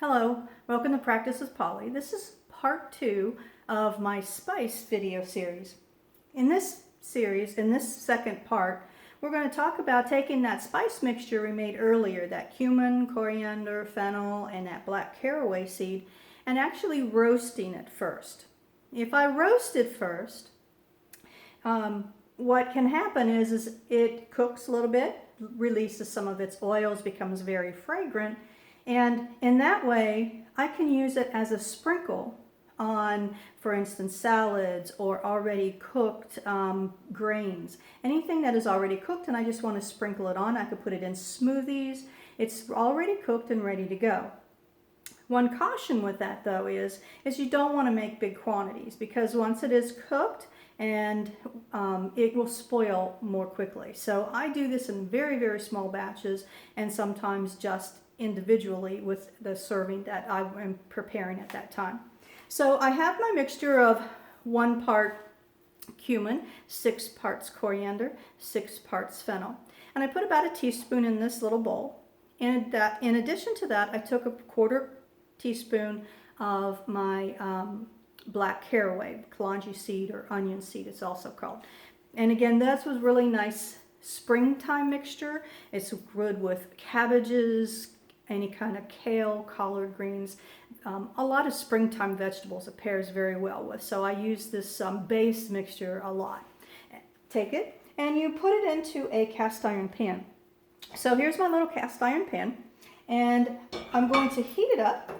Hello, welcome to Practice with Polly. This is part 2 of my spice video series. In this series, in this second part, we're going to talk about taking that spice mixture we made earlier, that cumin, coriander, fennel, and that black caraway seed, and actually roasting it first. If I roast it first, what can happen is it cooks a little bit, releases some of its oils, becomes very fragrant, and in that way, I can use it as a sprinkle on, for instance, salads or already cooked grains. Anything that is already cooked and I just want to sprinkle it on, I could put it in smoothies. It's already cooked and ready to go. One caution with that though is you don't want to make big quantities, because once it is cooked, and it will spoil more quickly. So I do this in very, very small batches, and sometimes just individually with the serving that I am preparing at that time. So I have my mixture of 1 part cumin, 6 parts coriander, 6 parts fennel. And I put about a teaspoon in this little bowl. And in addition to that, I took a 1/4 teaspoon of my black caraway, kalonji seed or onion seed it's also called. And again, this was really nice springtime mixture. It's good with cabbages, any kind of kale, collard greens, a lot of springtime vegetables it pairs very well with. So I use this base mixture a lot. Take it and you put it into a cast iron pan. So here's my little cast iron pan, and I'm going to heat it up.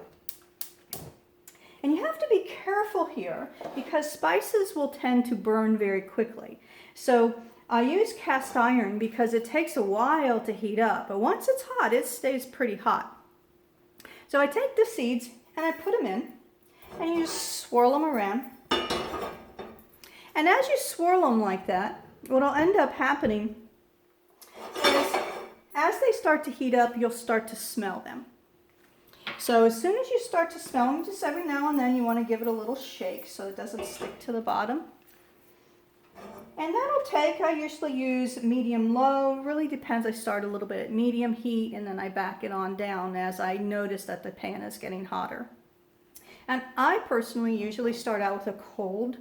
And you have to be careful here because spices will tend to burn very quickly. So I use cast iron because it takes a while to heat up, but once it's hot, it stays pretty hot. So I take the seeds and I put them in, and you just swirl them around. And as you swirl them like that, what'll end up happening is as they start to heat up, you'll start to smell them. So as soon as you start to smell them, just every now and then you want to give it a little shake so it doesn't stick to the bottom. And that'll take, I usually use medium-low, really depends. I start a little bit at medium heat and then I back it on down as I notice that the pan is getting hotter. And I personally usually start out with a cold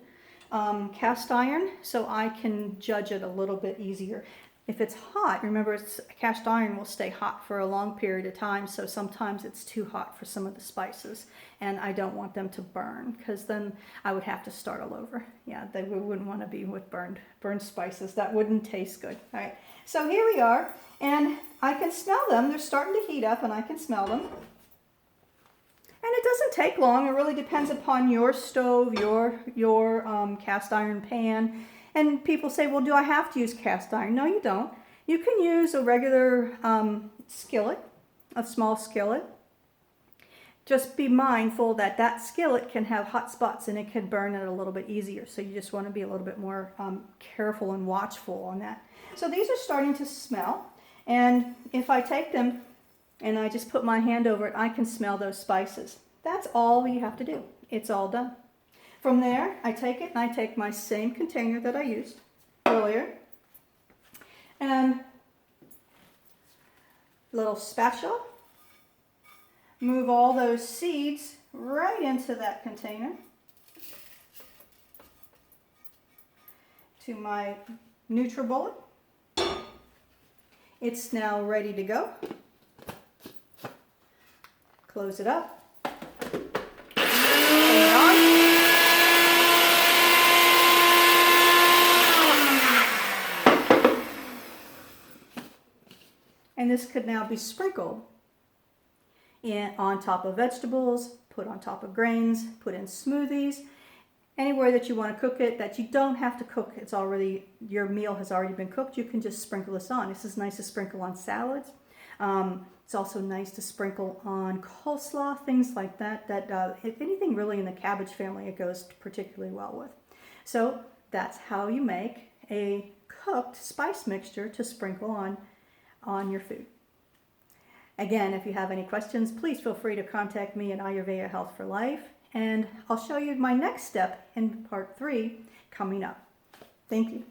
cast iron so I can judge it a little bit easier. If it's hot, remember cast iron will stay hot for a long period of time, so sometimes it's too hot for some of the spices, and I don't want them to burn, because then I would have to start all over. Yeah, we wouldn't want to be with burned spices. That wouldn't taste good. All right, so here we are, and I can smell them. They're starting to heat up, and I can smell them. And it doesn't take long. It really depends upon your stove, your cast iron pan. And people say, well, do I have to use cast iron? No, you don't. You can use a regular skillet, a small skillet. Just be mindful that that skillet can have hot spots and it can burn it a little bit easier. So you just want to be a little bit more careful and watchful on that. So these are starting to smell. And if I take them and I just put my hand over it, I can smell those spices. That's all you have to do. It's all done. From there, I take it and I take my same container that I used earlier and little spatula, move all those seeds right into that container to my NutriBullet. It's now ready to go. Close it up. And this could now be sprinkled on top of vegetables, put on top of grains, put in smoothies, anywhere that you want to cook it, that you don't have to cook. It's already, your meal has already been cooked. You can just sprinkle this on. This is nice to sprinkle on salads. It's also nice to sprinkle on coleslaw, things like that. If anything really in the cabbage family, it goes particularly well with. So that's how you make a cooked spice mixture to sprinkle on your food. Again, if you have any questions, please feel free to contact me at Ayurveda Health for Life, and I'll show you my next step in part 3 coming up. Thank you.